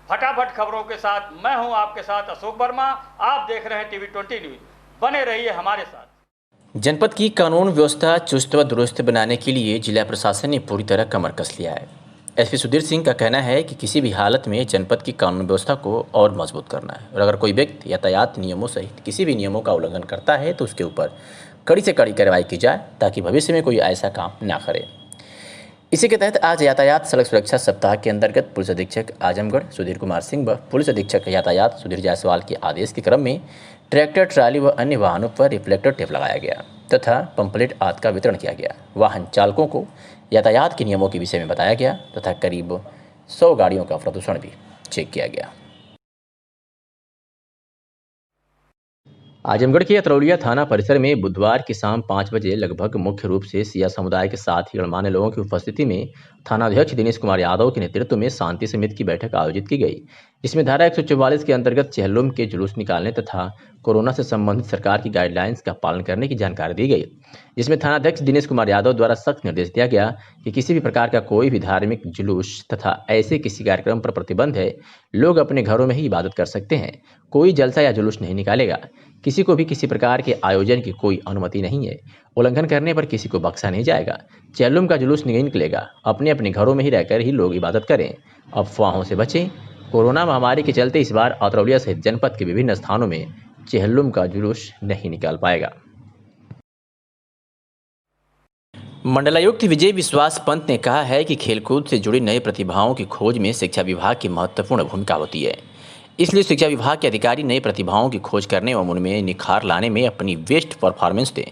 फटाफट खबरों के साथ मैं हूं आपके साथ अशोक वर्मा। आप देख रहे हैं टीवी 20 न्यूज। बने रहिए हमारे साथ। जनपद की कानून व्यवस्था चुस्त व दुरुस्त बनाने के लिए जिला प्रशासन ने पूरी तरह कमर कस लिया है। एसपी सुधीर सिंह का कहना है कि किसी भी हालत में जनपद की कानून व्यवस्था को और मजबूत करना है और अगर कोई व्यक्ति यातायात नियमों सहित किसी भी नियमों का उल्लंघन करता है तो उसके ऊपर कड़ी से कड़ी कार्रवाई की जाए ताकि भविष्य में कोई ऐसा काम ना करे। इसी के तहत आज यातायात सड़क सुरक्षा सप्ताह के अंतर्गत पुलिस अधीक्षक आजमगढ़ सुधीर कुमार सिंह व पुलिस अधीक्षक यातायात सुधीर जायसवाल के आदेश के क्रम में ट्रैक्टर, ट्राली व अन्य वाहनों पर रिफ्लेक्टर टेप लगाया गया तथा पंपलेट आदि का वितरण किया गया। वाहन चालकों को यातायात के नियमों के विषय में बताया गया तथा करीब 100 गाड़ियों का प्रदूषण भी चेक किया गया। आजमगढ़ के अतरौलिया थाना परिसर में बुधवार की शाम 5 बजे लगभग मुख्य रूप से सिया समुदाय के साथ ही गणमान्य लोगों की उपस्थिति में थानाध्यक्ष दिनेश कुमार यादव के नेतृत्व में शांति समिति की बैठक आयोजित की गई, जिसमें धारा 144 के अंतर्गत चेहल्लुम के जुलूस निकालने तथा कोरोना से संबंधित सरकार की गाइडलाइंस का पालन करने की जानकारी दी गई। जिसमें थानाध्यक्ष दिनेश कुमार यादव द्वारा सख्त निर्देश दिया गया कि किसी भी प्रकार का कोई भी धार्मिक जुलूस तथा ऐसे किसी कार्यक्रम पर प्रतिबंध है। लोग अपने घरों में ही इबादत कर सकते हैं, कोई जलसा या जुलूस नहीं निकालेगा। किसी को भी किसी प्रकार के आयोजन की कोई अनुमति नहीं है। उल्लंघन करने पर किसी को बख्शा नहीं जाएगा। चेहल्लुम का जुलूस नहीं निकलेगा। अपने अपने घरों में ही रहकर ही लोग इबादत करें। अफवाहों से बचें। कोरोना महामारी के चलते इस बार अतरौलिया सहित जनपद के विभिन्न स्थानों में चेहल्लुम का जुलूस नहीं निकाल पाएगा। मंडलायुक्त विजय विश्वास पंत ने कहा है कि खेलकूद से जुड़ी नई प्रतिभाओं की खोज में शिक्षा विभाग की महत्वपूर्ण भूमिका होती है। इसलिए शिक्षा विभाग के अधिकारी नई प्रतिभाओं की खोज करने एवं उनमें निखार लाने में अपनी बेस्ट परफॉर्मेंस दें।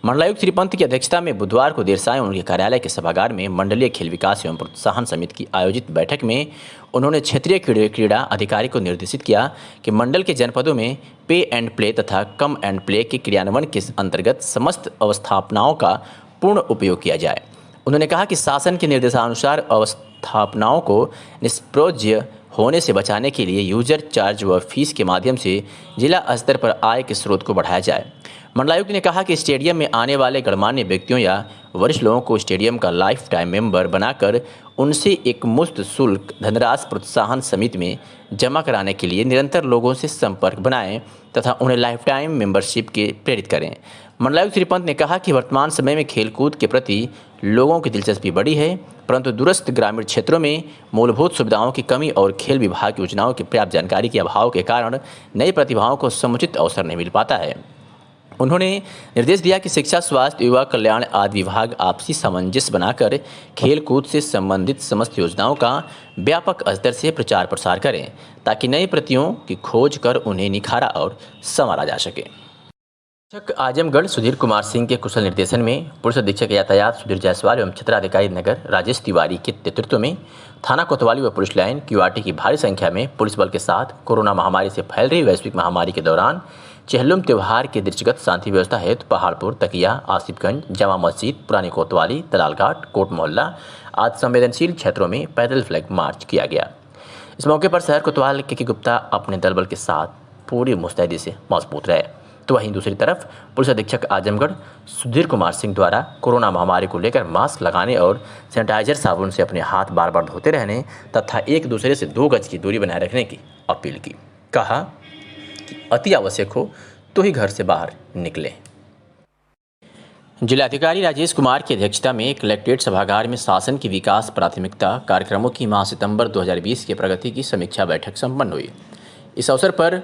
मंडलायुक्त श्री पंत की अध्यक्षता में बुधवार को देर सायं उनके कार्यालय के सभागार में मंडलीय खेल विकास एवं प्रोत्साहन समिति की आयोजित बैठक में उन्होंने क्षेत्रीय क्रीड़ा अधिकारी को निर्देशित किया कि मंडल के जनपदों में पे एंड प्ले तथा कम एंड प्ले के क्रियान्वयन के अंतर्गत समस्त अवस्थापनाओं का पूर्ण उपयोग किया जाए। उन्होंने कहा कि शासन के निर्देशानुसार अवस्थापनाओं को निष्प्रयोज्य होने से बचाने के लिए यूजर चार्ज व फीस के माध्यम से जिला स्तर पर आय के स्रोत को बढ़ाया जाए। मंडलायुक्त ने कहा कि स्टेडियम में आने वाले गणमान्य व्यक्तियों या वरिष्ठ लोगों को स्टेडियम का लाइफ टाइम मेंबर बनाकर उनसे एक मुफ्त शुल्क धनराशि प्रोत्साहन समिति में जमा कराने के लिए निरंतर लोगों से संपर्क बनाएं तथा उन्हें लाइफ टाइम मेंबरशिप के प्रेरित करें। मंडलायुक्त श्री पंत ने कहा कि वर्तमान समय में खेलकूद के प्रति लोगों की दिलचस्पी बढ़ी है, परंतु दूरस्थ ग्रामीण क्षेत्रों में मूलभूत सुविधाओं की कमी और खेल विभाग की योजनाओं की पर्याप्त जानकारी के अभाव के कारण नई प्रतिभाओं को समुचित अवसर नहीं मिल पाता है। उन्होंने निर्देश दिया कि शिक्षा, स्वास्थ्य, युवा कल्याण आदि विभाग आपसी सामंजस्य बनाकर खेल कूद से संबंधित समस्त योजनाओं का व्यापक स्तर से प्रचार प्रसार करें ताकि नई प्रतियों की खोज कर उन्हें निखारा और संवारा जा सके। अधीक्षक आजमगढ़ सुधीर कुमार सिंह के कुशल निर्देशन में पुलिस अधीक्षक यातायात सुधीर जायसवाल एवं क्षेत्राधिकारी नगर राजेश तिवारी के नेतृत्व में थाना कोतवाली व पुलिस लाइन क्यूआरटी की भारी संख्या में पुलिस बल के साथ कोरोना महामारी से फैल रही वैश्विक महामारी के दौरान चेहल्लुम त्यौहार के दृष्टिगत शांति व्यवस्था हेतु पहाड़पुर, तकिया, आसिफगंज, जामा मस्जिद, पुरानी कोतवाली, दलालघाट, कोट मोहल्ला आदि संवेदनशील क्षेत्रों में पैदल फ्लैग मार्च किया गया। इस मौके पर शहर कोतवाल के गुप्ता अपने दल बल के साथ पूरी मुस्तैदी से मजबूत रहे। तो वहीं दूसरी तरफ पुलिस अधीक्षक आजमगढ़ सुधीर कुमार सिंह द्वारा कोरोना महामारी को लेकर मास्क लगाने और सैनिटाइजर साबुन से अपने हाथ बार बार धोते रहने तथा एक दूसरे से 2 गज की दूरी बनाए रखने की अपील की। कहा कि अति आवश्यक हो तो ही घर से बाहर निकलें। जिलाधिकारी राजेश कुमार की अध्यक्षता में कलेक्ट्रेट सभागार में शासन की विकास प्राथमिकता कार्यक्रमों की माह सितंबर 2020 के प्रगति की समीक्षा बैठक संपन्न हुई। इस अवसर पर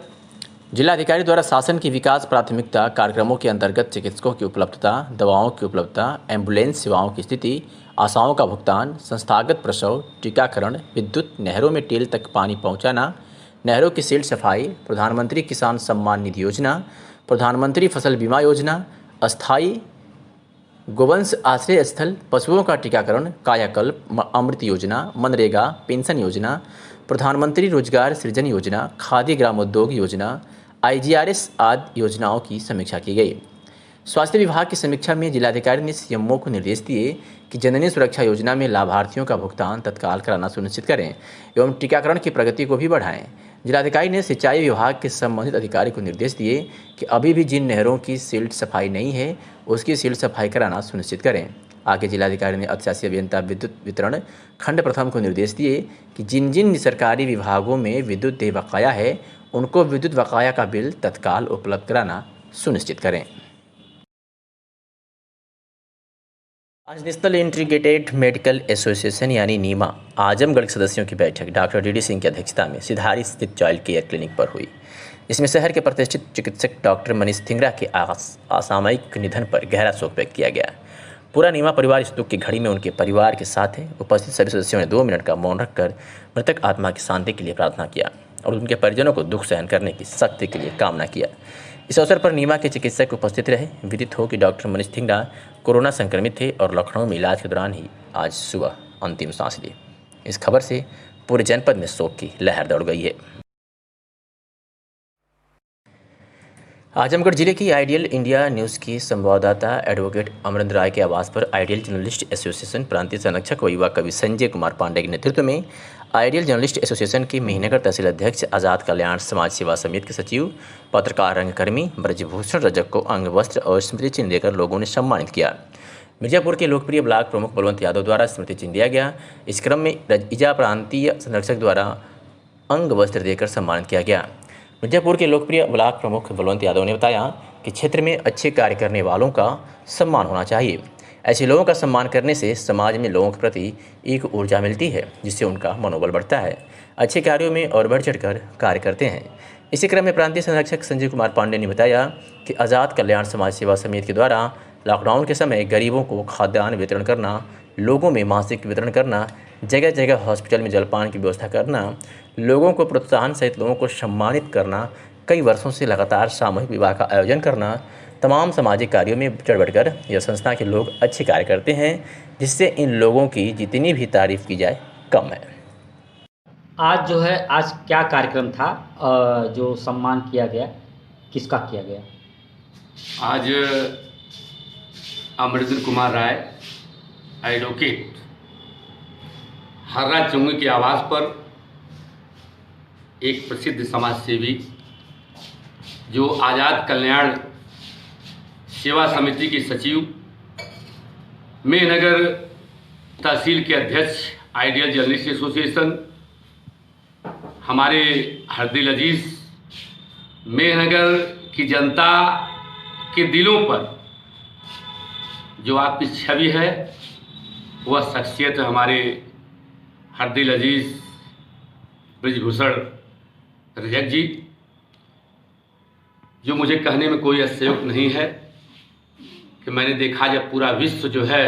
जिलाधिकारी द्वारा शासन की विकास प्राथमिकता कार्यक्रमों के अंतर्गत चिकित्सकों की उपलब्धता, दवाओं की उपलब्धता, एम्बुलेंस सेवाओं की स्थिति, आशाओं का भुगतान, संस्थागत प्रसव, टीकाकरण, विद्युत, नहरों में टेल तक पानी पहुंचाना, नहरों की सील्ड सफाई, प्रधानमंत्री किसान सम्मान निधि योजना, प्रधानमंत्री फसल बीमा योजना, अस्थायी गोवंश आश्रय स्थल, पशुओं का टीकाकरण, कायाकल्प, अमृत योजना, मनरेगा, पेंशन योजना, प्रधानमंत्री रोजगार सृजन योजना, खादी ग्रामोद्योग योजना, IGRS आदि योजनाओं की समीक्षा की गई। स्वास्थ्य विभाग की समीक्षा में जिलाधिकारी ने सीएमओ को निर्देश दिए कि जननी सुरक्षा योजना में लाभार्थियों का भुगतान तत्काल कराना सुनिश्चित करें एवं टीकाकरण की प्रगति को भी बढ़ाएं। जिलाधिकारी ने सिंचाई विभाग के संबंधित अधिकारी को निर्देश दिए कि अभी भी जिन नहरों की सील्ड सफाई नहीं है उसकी सील्ड सफाई कराना सुनिश्चित करें। आगे जिलाधिकारी ने अतिशासी अभियंता विद्युत वितरण खंड प्रथम को निर्देश दिए कि जिन जिन सरकारी विभागों में विद्युत देय बकाया है उनको विद्युत बकाया का बिल तत्काल उपलब्ध कराना सुनिश्चित करें। आज नेशनल इंटीग्रेटेड मेडिकल एसोसिएशन यानी नीमा आजमगढ़ के सदस्यों की बैठक डॉक्टर डी सिंह की अध्यक्षता में सिधारी स्थित चाइल्ड केयर क्लिनिक पर हुई। इसमें शहर के प्रतिष्ठित चिकित्सक डॉक्टर मनीष थिंगरा के असामयिक निधन पर गहरा शोक व्यक्त किया गया। पूरा नीमा परिवार इस दुख की घड़ी में उनके परिवार के साथ है। उपस्थित सभी सदस्यों ने 2 मिनट का मौन रखकर मृतक आत्मा की शांति के लिए प्रार्थना किया और उनके परिजनों को दुख सहन करने की शक्ति के लिए कामना किया। इस अवसर पर नीमा के चिकित्सक उपस्थित रहे। विदित हो कि डॉक्टर मनीष थिंगरा कोरोना संक्रमित थे और लखनऊ में इलाज के दौरान ही आज सुबह अंतिम सांस ली। इस खबर से पूरे जनपद में शोक की लहर दौड़ गई है। आजमगढ़ जिले की आइडियल इंडिया न्यूज़ की संवाददाता एडवोकेट अमरेंद्र राय के आवास पर आइडियल जर्नलिस्ट एसोसिएशन प्रांतीय संरक्षक व युवा कवि संजय कुमार पांडे के नेतृत्व में आइडियल जर्नलिस्ट एसोसिएशन के महीनगर तहसील अध्यक्ष आज़ाद कल्याण समाज सेवा समिति के सचिव पत्रकार रंगकर्मी ब्रजभूषण रजक को अंग वस्त्र और स्मृति चिन्ह देकर लोगों ने सम्मानित किया। मिर्जापुर के लोकप्रिय ब्लॉक प्रमुख बलवंत यादव द्वारा स्मृति चिन्ह दिया गया। इस क्रम में रजिया प्रांतीय संरक्षक द्वारा अंग वस्त्र देकर सम्मानित किया गया। मिर्जापुर के लोकप्रिय ब्लॉक प्रमुख बलवंत यादव ने बताया कि क्षेत्र में अच्छे कार्य करने वालों का सम्मान होना चाहिए। ऐसे लोगों का सम्मान करने से समाज में लोगों के प्रति एक ऊर्जा मिलती है जिससे उनका मनोबल बढ़ता है, अच्छे कार्यों में और बढ़ चढ़कर कार्य करते हैं। इसी क्रम में प्रांतीय संरक्षक संजय कुमार पांडे ने बताया कि आज़ाद कल्याण समाज सेवा समिति के द्वारा लॉकडाउन के समय गरीबों को खाद्यान्न वितरण करना, लोगों में मासिक वितरण करना, जगह जगह हॉस्पिटल में जलपान की व्यवस्था करना, लोगों को प्रोत्साहन सहित लोगों को सम्मानित करना, कई वर्षों से लगातार सामूहिक विवाह का आयोजन करना, तमाम सामाजिक कार्यों में बढ़ बढ़कर यह संस्था के लोग अच्छे कार्य करते हैं जिससे इन लोगों की जितनी भी तारीफ की जाए कम है। आज जो है आज क्या कार्यक्रम था जो सम्मान किया गया, किसका किया गया? आज अमरेंद्र कुमार राय एडवोकेट हर्रा चुंगी के आवास पर एक प्रसिद्ध समाज सेवी जो आज़ाद कल्याण सेवा समिति के सचिव, मेहनगर तहसील के अध्यक्ष आइडियल जर्नलिस्ट एसोसिएशन, हमारे हरदिल अजीज मेहनगर की जनता के दिलों पर जो आपकी छवि है वह शख्सियत हमारे हरदिल अजीज ब्रजभूषण रजक जी, जो मुझे कहने में कोई अतिशयोक्ति नहीं है कि मैंने देखा जब पूरा विश्व जो है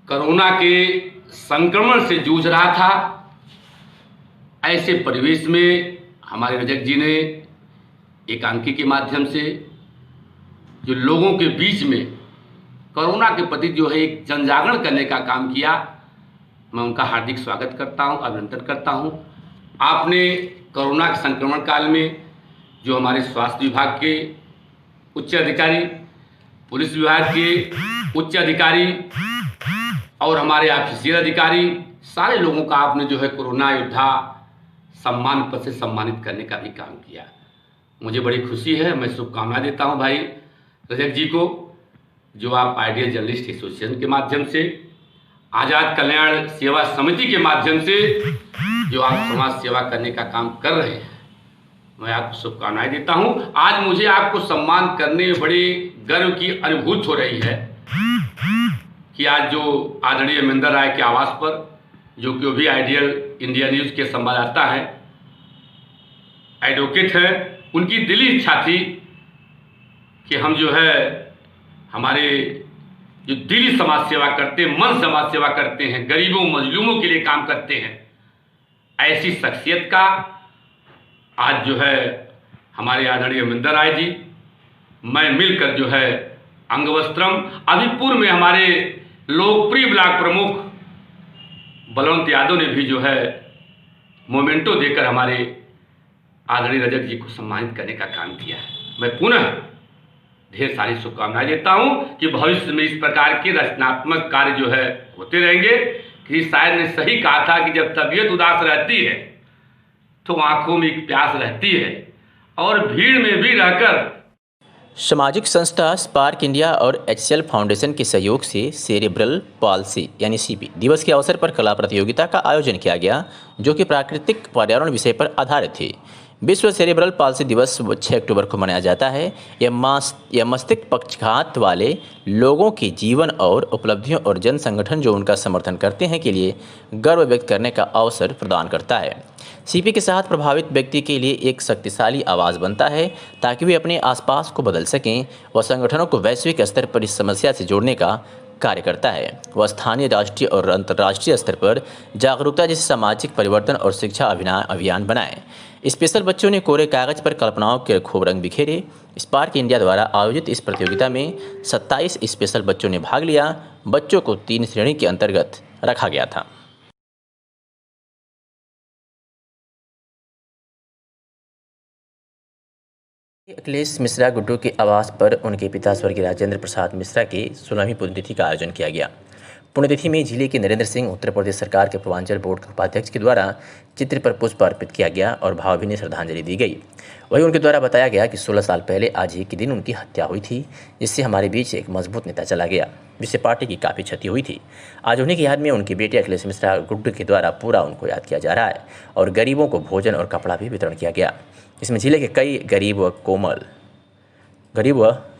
कोरोना के संक्रमण से जूझ रहा था, ऐसे परिवेश में हमारे रजक जी ने एकांकी के माध्यम से जो लोगों के बीच में कोरोना के प्रति जो है एक जनजागरण करने का काम किया। मैं उनका हार्दिक स्वागत करता हूं, अभिनंदन करता हूं। आपने कोरोना के संक्रमण काल में जो हमारे स्वास्थ्य विभाग के उच्च अधिकारी, पुलिस विभाग के उच्च अधिकारी और हमारे ऑफिसियल अधिकारी, सारे लोगों का आपने जो है कोरोना योद्धा सम्मान पद से सम्मानित करने का भी काम किया। मुझे बड़ी खुशी है। मैं शुभकामनाएं देता हूं भाई रजक जी को, जो आप आइडियल जर्नलिस्ट एसोसिएशन के माध्यम से, आज़ाद कल्याण सेवा समिति के माध्यम से जो आप समाज सेवा करने का काम कर रहे हैं। मैं आपको शुभकामनाएं देता हूं। आज मुझे आपको सम्मान करने में बड़े गर्व की अनुभूति हो रही है कि आज जो आदरणीय अमरेंद्र राय के आवास पर, जो कि वो भी आइडियल इंडिया न्यूज़ के संवाददाता हैं, एडवोकेट हैं, उनकी दिली इच्छा थी कि हम जो है हमारे जो दिली समाज सेवा करते हैं, मन समाज सेवा करते हैं, गरीबों मजलूमों के लिए काम करते हैं, ऐसी शख्सियत का आज जो है हमारे आदरणीय अमरेंद्र राय जी, मैं मिलकर जो है अंगवस्त्रम, अभी पूर्व में हमारे लोकप्रिय ब्लॉक प्रमुख बलवंत यादव ने भी जो है मोमेंटो देकर हमारे आदरणीय रजक जी को सम्मानित करने का काम किया है। मैं पुनः ढेर सारी शुभकामनाएं देता हूं कि भविष्य में इस प्रकार के रचनात्मक कार्य जो है होते रहेंगे। कि शायर ने सही कहा था कि जब तबीयत उदास रहती है तो आंखों में एक प्यास रहती है, और भीड़ में भी रहकर सामाजिक संस्था स्पार्क इंडिया और HCL फाउंडेशन के सहयोग से सेरेब्रल पाल्सी यानी CP दिवस के अवसर पर कला प्रतियोगिता का आयोजन किया गया, जो कि प्राकृतिक पर्यावरण विषय पर आधारित थी। विश्व सेरेब्रल पाल्सी दिवस 6 अक्टूबर को मनाया जाता है। यह मस्तिष्क पक्षाघात वाले लोगों के जीवन और उपलब्धियों और जन संगठन जो उनका समर्थन करते हैं के लिए गर्व व्यक्त करने का अवसर प्रदान करता है। CP के साथ प्रभावित व्यक्ति के लिए एक शक्तिशाली आवाज़ बनता है ताकि वे अपने आसपास को बदल सकें। वह संगठनों को वैश्विक स्तर पर इस समस्या से जोड़ने का कार्य करता है। वह स्थानीय, राष्ट्रीय और अंतर्राष्ट्रीय स्तर पर जागरूकता जैसे सामाजिक परिवर्तन और शिक्षा अभियान बनाए। स्पेशल बच्चों ने कोरे कागज पर कल्पनाओं के खूब रंग बिखेरे। स्पार्क इंडिया द्वारा आयोजित इस प्रतियोगिता में 27 स्पेशल बच्चों ने भाग लिया। बच्चों को 3 श्रेणी के अंतर्गत रखा गया था। अखिलेश मिश्रा गुड्डू के आवास पर उनके पिता स्वर्गीय राजेंद्र प्रसाद मिश्रा की 16वीं पुण्यतिथि का आयोजन किया गया। पुण्यतिथि में जिले के नरेंद्र सिंह, उत्तर प्रदेश सरकार के पूर्वांचल बोर्ड के उपाध्यक्ष के द्वारा चित्र पर पुष्प अर्पित किया गया और भावभीनी श्रद्धांजलि दी गई। वहीं उनके द्वारा बताया गया कि 16 साल पहले आज ही के दिन उनकी हत्या हुई थी, जिससे हमारे बीच एक मजबूत नेता चला गया, जिससे पार्टी की काफ़ी क्षति हुई थी। आज उन्हीं की याद में उनके बेटे अखिलेश मिश्रा गुड्डू के द्वारा पूरा उनको याद किया जा रहा है और गरीबों को भोजन और कपड़ा भी वितरण किया गया। इसमें जिले के कई गरीब व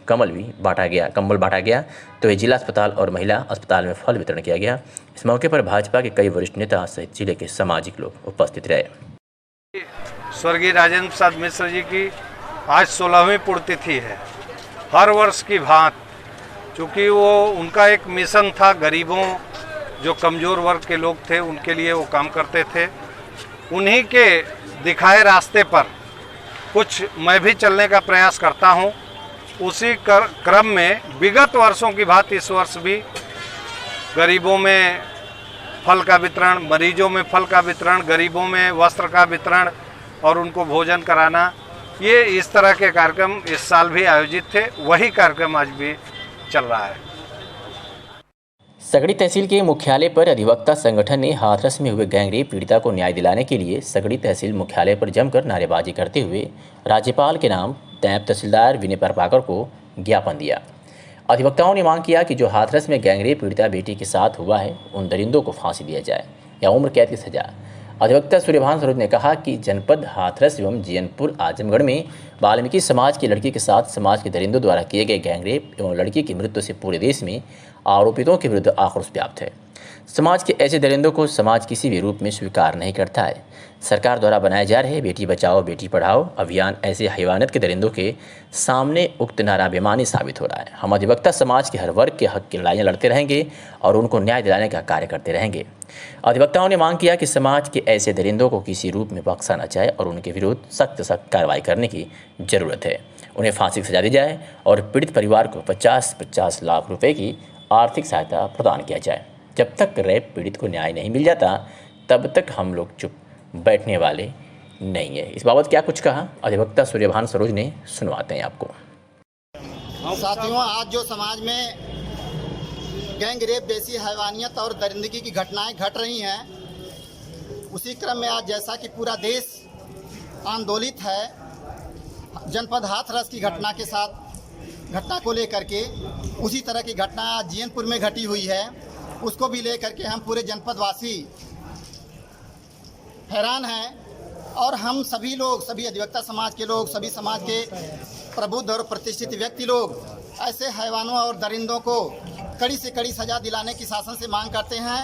कंबल बांटा गया, तो जिला अस्पताल और महिला अस्पताल में फल वितरण किया गया। इस मौके पर भाजपा के कई वरिष्ठ नेता सहित जिले के सामाजिक लोग उपस्थित रहे। स्वर्गीय राजेंद्र प्रसाद मिश्र जी की आज 16वीं पुण्यतिथि है। हर वर्ष की भांति, चूँकि वो उनका एक मिशन था, गरीबों जो कमज़ोर वर्ग के लोग थे उनके लिए वो काम करते थे। उन्हीं के दिखाए रास्ते पर कुछ मैं भी चलने का प्रयास करता हूँ। उसी क्रम में विगत वर्षों की भांति इस वर्ष भी गरीबों में फल का वितरण, मरीजों में फल का वितरण, गरीबों में वस्त्र का वितरण और उनको भोजन कराना, ये इस तरह के कार्यक्रम इस साल भी आयोजित थे। वही कार्यक्रम आज भी चल रहा है। सगड़ी तहसील के मुख्यालय पर अधिवक्ता संगठन ने हाथरस में हुए गैंगरेप पीड़िता को न्याय दिलाने के लिए सगड़ी तहसील मुख्यालय पर जमकर नारेबाजी करते हुए राज्यपाल के नाम नायब तहसीलदार विनय प्रभाकर को ज्ञापन दिया। अधिवक्ताओं ने मांग किया कि जो हाथरस में गैंगरेप पीड़िता बेटी के साथ हुआ है, उन दरिंदों को फांसी दिया जाए या उम्र कैद की सजा। अधिवक्ता सूर्यभान सरोज ने कहा कि जनपद हाथरस एवं जीयनपुर आजमगढ़ में वाल्मीकि समाज की लड़की के साथ समाज के दरिंदों द्वारा किए गए गैंगरेप एवं लड़की की मृत्यु से पूरे देश में आरोपितों के विरुद्ध आक्रोश व्याप्त है। समाज के ऐसे दरिंदों को समाज किसी भी रूप में स्वीकार नहीं करता है। सरकार द्वारा बनाए जा रहे बेटी बचाओ बेटी पढ़ाओ अभियान ऐसे हैवानियत के दरिंदों के सामने उक्त नारा बेमानी साबित हो रहा है। हम अधिवक्ता समाज के हर वर्ग के हक की लड़ाइयाँ लड़ते रहेंगे और उनको न्याय दिलाने का कार्य करते रहेंगे। अधिवक्ताओं ने मांग किया कि समाज के ऐसे दरिंदों को किसी रूप में बख्शा न जाए और उनके विरुद्ध सख्त कार्रवाई करने की जरूरत है। उन्हें फांसी की सजा दी जाए और पीड़ित परिवार को 50-50 लाख रुपए की आर्थिक सहायता प्रदान किया जाए। जब तक रेप पीड़ित को न्याय नहीं मिल जाता, तब तक हम लोग चुप बैठने वाले नहीं है। इस बाबत क्या कुछ कहा अधिवक्ता सूर्यभान सरोज ने, सुनवाते हैं आपको। साथियों, आज जो समाज में गैंग रेप जैसी हैवानियत और दरिंदगी की घटनाएं घट रही हैं, उसी क्रम में आज जैसा कि पूरा देश आंदोलित है जनपद हाथरस की घटना को लेकर के, उसी तरह की घटना आज जीयनपुर में घटी हुई है, उसको भी लेकर के हम पूरे जनपदवासी हैरान हैं। और हम सभी लोग, सभी अधिवक्ता समाज के लोग, सभी समाज के प्रबुद्ध और प्रतिष्ठित व्यक्ति लोग ऐसे हैवानों और दरिंदों को कड़ी से कड़ी सजा दिलाने की शासन से मांग करते हैं।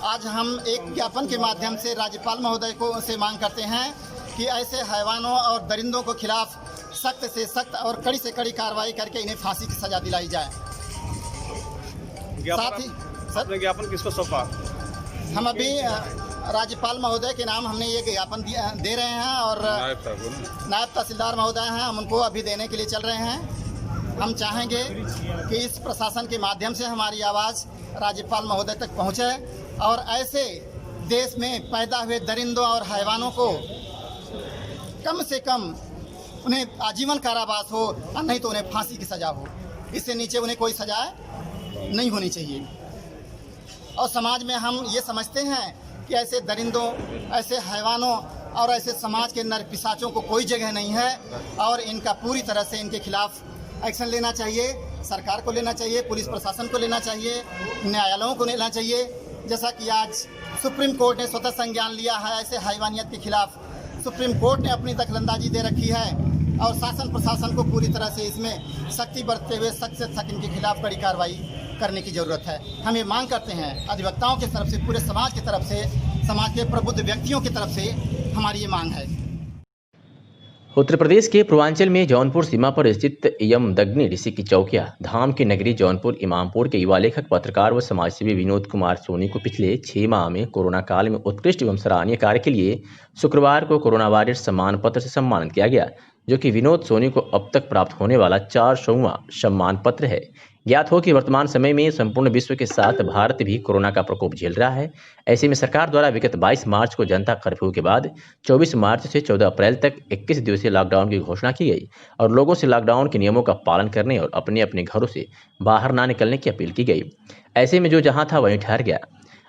आज हम एक ज्ञापन के माध्यम से राज्यपाल महोदय को से मांग करते हैं कि ऐसे हैवानों और दरिंदों के खिलाफ सख्त से सख्त और कड़ी से कड़ी कार्रवाई करके इन्हें फांसी की सजा दिलाई जाए। साथ ही सर, ज्ञापन किसको सौंपा? हम अभी राज्यपाल महोदय के नाम हमने ये ज्ञापन दे रहे हैं और नायब तहसीलदार महोदय हैं, हम उनको अभी देने के लिए चल रहे हैं। हम चाहेंगे कि इस प्रशासन के माध्यम से हमारी आवाज़ राज्यपाल महोदय तक पहुँचे और ऐसे देश में पैदा हुए दरिंदों और हैवानों को कम से कम उन्हें आजीवन कारावास हो और नहीं तो उन्हें फांसी की सज़ा हो। इससे नीचे उन्हें कोई सज़ा नहीं होनी चाहिए। और समाज में हम ये समझते हैं कि ऐसे दरिंदों, ऐसे हैवानों और ऐसे समाज के नर पिशाचों को कोई जगह नहीं है और इनका पूरी तरह से इनके खिलाफ एक्शन लेना चाहिए, सरकार को लेना चाहिए, पुलिस प्रशासन को लेना चाहिए, न्यायालयों को लेना चाहिए। जैसा कि आज सुप्रीम कोर्ट ने स्वतः संज्ञान लिया है, ऐसे हैवानियत के खिलाफ सुप्रीम कोर्ट ने अपनी दखलंदाजी दे रखी है और शासन प्रशासन को पूरी तरह से इसमें सख्ती बरतते हुए सख्त से सख्त इनके खिलाफ कड़ी कार्रवाई करने की ज़रूरत है। हम ये मांग करते हैं अधिवक्ताओं की तरफ से, पूरे समाज की तरफ से, समाज के प्रबुद्ध व्यक्तियों की तरफ से हमारी ये मांग है। उत्तर प्रदेश के पूर्वांचल में जौनपुर सीमा पर स्थित यमदग्नि ऋषि की चौकिया धाम की नगरी जौनपुर इमामपुर के युवा लेखक, पत्रकार व समाजसेवी विनोद कुमार सोनी को पिछले 6 माह में कोरोना काल में उत्कृष्ट एवं सराहनीय कार्य के लिए शुक्रवार को कोरोना वॉरियर सम्मान पत्र से सम्मानित किया गया, जो कि विनोद सोनी को अब तक प्राप्त होने वाला 400वां सम्मान पत्र है। ज्ञात हो कि वर्तमान समय में संपूर्ण विश्व के साथ भारत भी कोरोना का प्रकोप झेल रहा है। ऐसे में सरकार द्वारा विगत 22 मार्च को जनता कर्फ्यू के बाद 24 मार्च से 14 अप्रैल तक 21 दिवसीय लॉकडाउन की घोषणा की गई और लोगों से लॉकडाउन के नियमों का पालन करने और अपने अपने घरों से बाहर ना निकलने की अपील की गई। ऐसे में जो जहां था वहीं ठहर गया।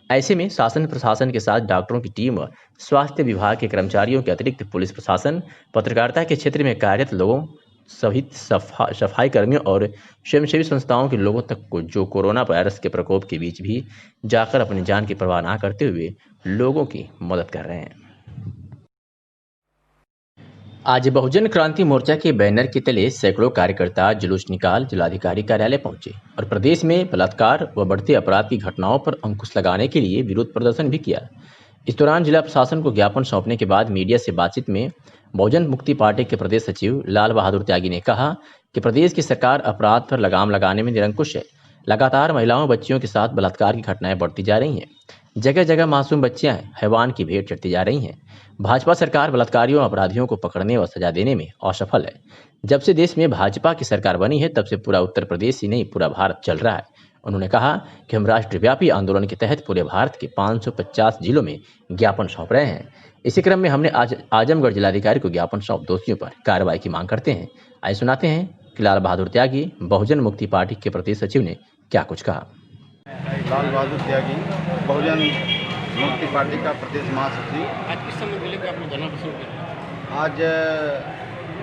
ऐसे में शासन प्रशासन के साथ डॉक्टरों की टीम, स्वास्थ्य विभाग के कर्मचारियों के अतिरिक्त पुलिस प्रशासन, पत्रकारिता के क्षेत्र में कार्यरत लोगों सहित सफाई कर्मियों और स्वयंसेवी संस्थाओं के लोगों तक को जो कोरोना वायरस के प्रकोप के बीच भी जाकर अपनी जान की परवाह न करते हुए लोगों की मदद कर रहे हैं। आज बहुजन क्रांति मोर्चा के बैनर के तले सैकड़ों कार्यकर्ता जुलूस निकाल जिलाधिकारी कार्यालय पहुंचे और प्रदेश में बलात्कार व बढ़ते अपराध की घटनाओं पर अंकुश लगाने के लिए विरोध प्रदर्शन भी किया। इस दौरान जिला प्रशासन को ज्ञापन सौंपने के बाद मीडिया से बातचीत में बहुजन मुक्ति पार्टी के प्रदेश सचिव लाल बहादुर त्यागी ने कहा कि प्रदेश की सरकार अपराध पर लगाम लगाने में निरंकुश है। लगातार महिलाओं बच्चियों के साथ बलात्कार की घटनाएं बढ़ती जा रही हैं। जगह जगह मासूम बच्चियां हैवान की भेंट चढ़ती जा रही हैं। भाजपा सरकार बलात्कारियों और अपराधियों को पकड़ने व सजा देने में असफल है। जब से देश में भाजपा की सरकार बनी है तब से पूरा उत्तर प्रदेश ही नहीं पूरा भारत चल रहा है। उन्होंने कहा कि हम राष्ट्रव्यापी आंदोलन के तहत पूरे भारत के 550 जिलों में ज्ञापन सौंप रहे हैं। इसी क्रम में हमने आज आजमगढ़ जिलाधिकारी को ज्ञापन सौंप दोषियों पर कार्रवाई की मांग करते हैं। आइए सुनाते हैं कि लाल बहादुर त्यागी बहुजन मुक्ति पार्टी के प्रदेश सचिव ने क्या कुछ कहा। लाल बहादुर त्यागी बहुजन मुक्ति पार्टी का प्रदेश महासचिव। आज किस समय जिले का आपने धरना प्रदर्शन किया? आज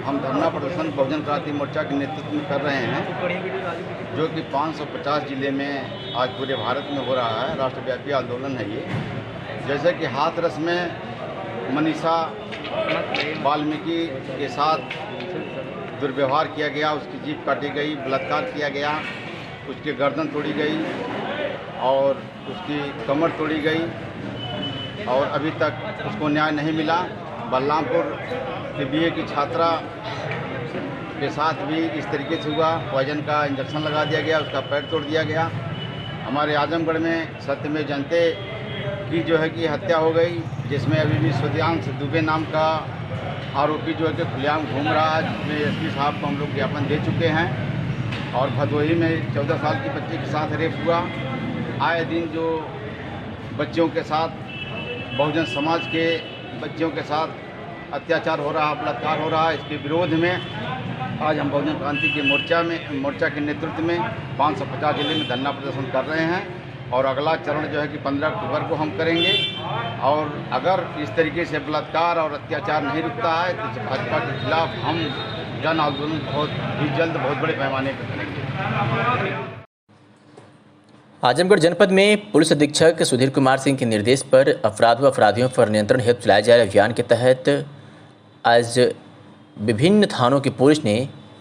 हम धरना प्रदर्शन बहुजन क्रांति मोर्चा के नेतृत्व में कर रहे हैं, जो कि 550 जिले में आज पूरे भारत में हो रहा है। राष्ट्रव्यापी आंदोलन है ये। जैसे कि हाथरस में मनीषा वाल्मीकि के साथ दुर्व्यवहार किया गया, उसकी जीभ काटी गई, बलात्कार किया गया, उसकी गर्दन तोड़ी गई और उसकी कमर तोड़ी गई और अभी तक उसको न्याय नहीं मिला। बलरामपुर के बीए की छात्रा के साथ भी इस तरीके से हुआ, पॉइजन का इंजेक्शन लगा दिया गया, उसका पैर तोड़ दिया गया। हमारे आजमगढ़ में सत्यमेव जयते की जो है कि हत्या हो गई, जिसमें अभी भी सुधांशु दुबे नाम का आरोपी जो है कि खुलेआम घूम रहा है, जिसमें एसपी साहब को हम लोग ज्ञापन दे चुके हैं। और भदोही में 14 साल की बच्ची के साथ रेप हुआ। आए दिन जो बच्चियों के साथ, बहुजन समाज के बच्चियों के साथ अत्याचार हो रहा है, बलात्कार हो रहा है, इसके विरोध में आज हम बहुजन क्रांति के मोर्चा के नेतृत्व में 550 जिले में धरना प्रदर्शन कर रहे हैं। और अगला चरण जो है कि 15 अक्टूबर को हम करेंगे। और अगर इस तरीके से बलात्कार और अत्याचार नहीं रुकता है तो भाजपा के खिलाफ हम जन आंदोलन बहुत ही जल्द बहुत बड़े पैमाने पर करेंगे। आजमगढ़ जनपद में पुलिस अधीक्षक सुधीर कुमार सिंह के निर्देश पर अपराध व अपराधियों पर नियंत्रण हेतु चलाए जा रहे अभियान के तहत आज विभिन्न थानों की पुलिस ने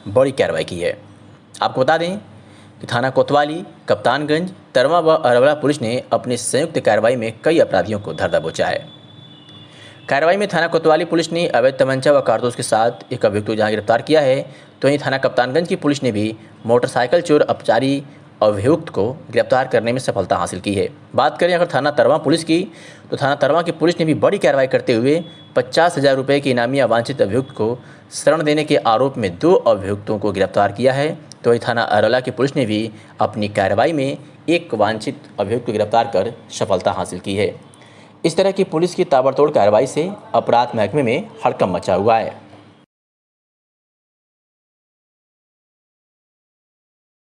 बड़ी कार्रवाई की है। आपको बता दें कि थाना कोतवाली, कप्तानगंज, तरवा व अरवला पुलिस ने अपनी संयुक्त कार्रवाई में कई अपराधियों को धर दबोचा है। कार्रवाई में थाना कोतवाली पुलिस ने अवैध तमंचा व कारतूस के साथ एक अभियुक्त को जहां गिरफ्तार किया है, तो वहीं थाना कप्तानगंज की पुलिस ने भी मोटरसाइकिल चोर अपचारी अभियुक्त को गिरफ्तार करने में सफलता हासिल की है। बात करें अगर थाना तरवा पुलिस की, तो थाना तरवा की पुलिस ने भी बड़ी कार्रवाई करते हुए 50,000 रुपये के इनामी अवांछित अभियुक्त को शरण देने के आरोप में 2 अभियुक्तों को गिरफ्तार किया है। तो वही थाना अरवला की पुलिस ने भी अपनी कार्रवाई में एक वांछित अभियुक्त को गिरफ्तार कर सफलता हासिल की है। इस तरह की पुलिस की ताबड़तोड़ कार्रवाई से अपराध महकमे में हड़कंप मचा हुआ है।